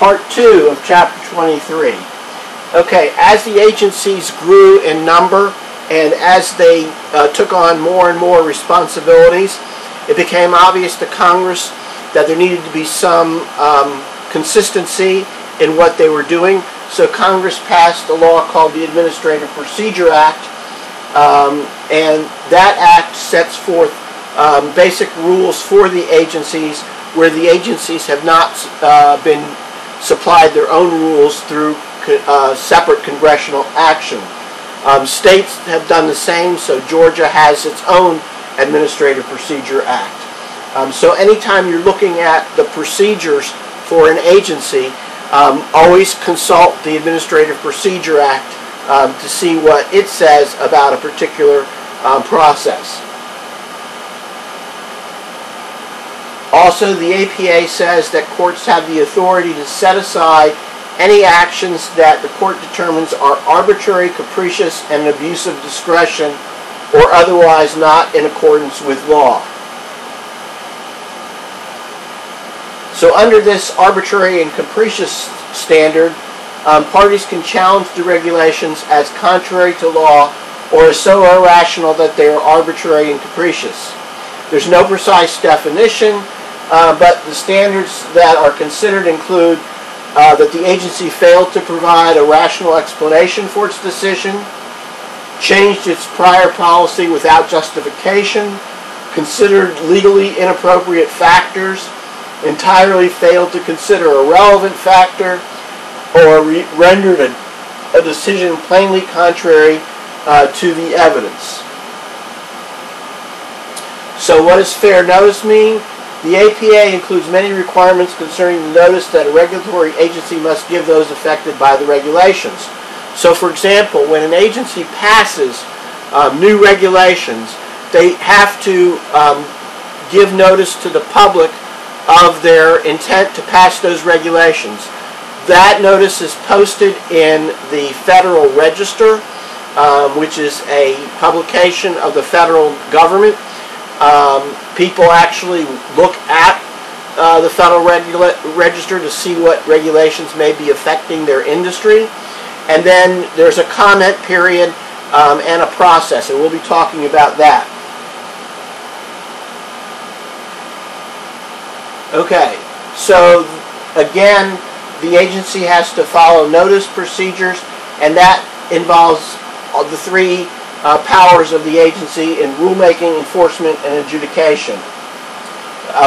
part 2 of chapter 23. Okay, as the agencies grew in number and as they took on more and more responsibilities, it became obvious to Congress that there needed to be some consistency in what they were doing. So Congress passed a law called the Administrative Procedure Act, and that act sets forth basic rules for the agencies where the agencies have not been supplied their own rules through separate congressional action. States have done the same, so Georgia has its own Administrative Procedure Act. So anytime you're looking at the procedures for an agency, always consult the Administrative Procedure Act to see what it says about a particular process. Also, the APA says that courts have the authority to set aside any actions that the court determines are arbitrary, capricious, and an abuse of discretion, or otherwise not in accordance with law. So under this arbitrary and capricious standard, parties can challenge the regulations as contrary to law or as so irrational that they are arbitrary and capricious. There's no precise definition, but the standards that are considered include that the agency failed to provide a rational explanation for its decision, changed its prior policy without justification, considered legally inappropriate factors, entirely failed to consider a relevant factor, or rendered a decision plainly contrary to the evidence. So what does fair notice mean? The APA includes many requirements concerning the notice that a regulatory agency must give those affected by the regulations. So for example, when an agency passes new regulations, they have to give notice to the public of their intent to pass those regulations. That notice is posted in the Federal Register, which is a publication of the federal government. People actually look at the Federal Register to see what regulations may be affecting their industry. And then there's a comment period and a process, and we'll be talking about that. Okay, so again, the agency has to follow notice procedures, and that involves the three powers of the agency in rulemaking, enforcement, and adjudication,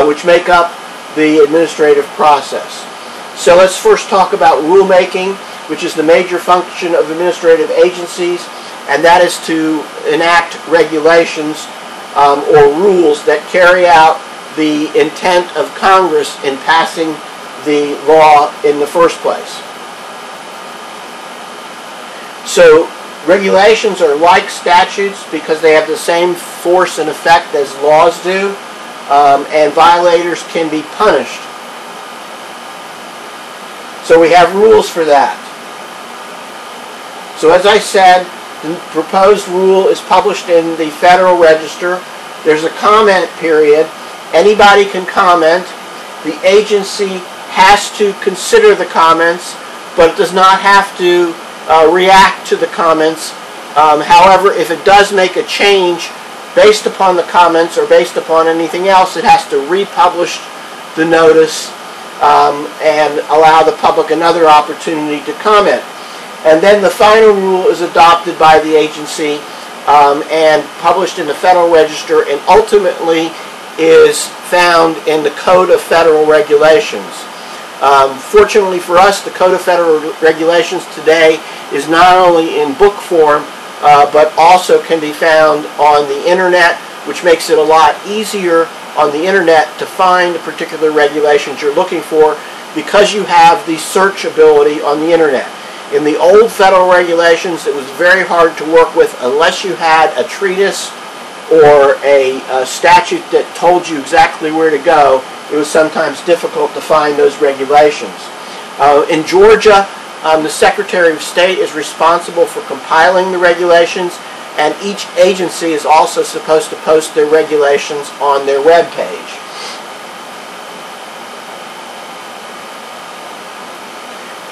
which make up the administrative process. So let's first talk about rulemaking, which is the major function of administrative agencies, and that is to enact regulations or rules that carry out the intent of Congress in passing the law in the first place. So regulations are like statutes because they have the same force and effect as laws do, and violators can be punished. So we have rules for that. So as I said, the proposed rule is published in the Federal Register. There's a comment period. Anybody can comment. The agency has to consider the comments, but it does not have to react to the comments. However, if it does make a change based upon the comments or based upon anything else, it has to republish the notice and allow the public another opportunity to comment. And then the final rule is adopted by the agency and published in the Federal Register, and ultimately is found in the Code of Federal Regulations. Fortunately for us, the Code of Federal Regulations today is not only in book form, but also can be found on the internet, which makes it a lot easier on the internet to find the particular regulations you're looking for because you have the search ability on the internet. In the old federal regulations, it was very hard to work with unless you had a treatise or a statute that told you exactly where to go. It was sometimes difficult to find those regulations. In Georgia, the Secretary of State is responsible for compiling the regulations, and each agency is also supposed to post their regulations on their web page.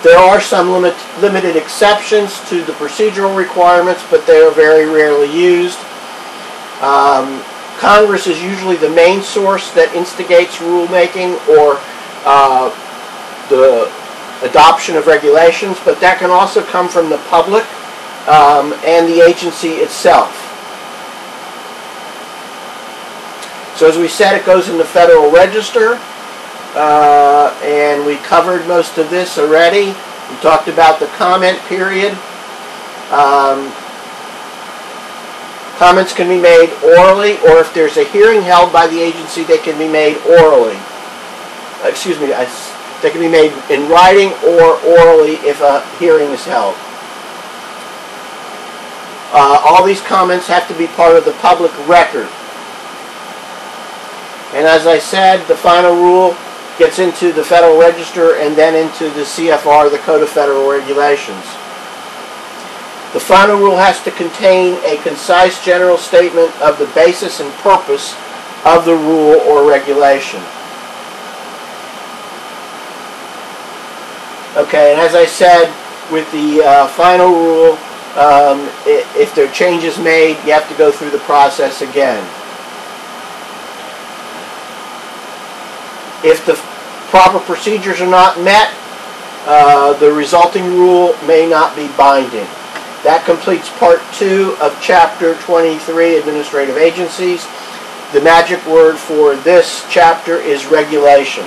There are some limited exceptions to the procedural requirements, but they are very rarely used. Congress is usually the main source that instigates rulemaking or the adoption of regulations, but that can also come from the public and the agency itself. So as we said, it goes in the Federal Register, and we covered most of this already. We talked about the comment period. Comments can be made orally, or if there's a hearing held by the agency, they can be made orally. Excuse me, they can be made in writing or orally if a hearing is held. All these comments have to be part of the public record. And as I said, the final rule gets into the Federal Register and then into the CFR, the Code of Federal Regulations. The final rule has to contain a concise general statement of the basis and purpose of the rule or regulation. Okay, and as I said, with the final rule, if there are changes made, you have to go through the process again. If the proper procedures are not met, the resulting rule may not be binding. That completes Part 2 of Chapter 23, Administrative Agencies. The magic word for this chapter is regulation.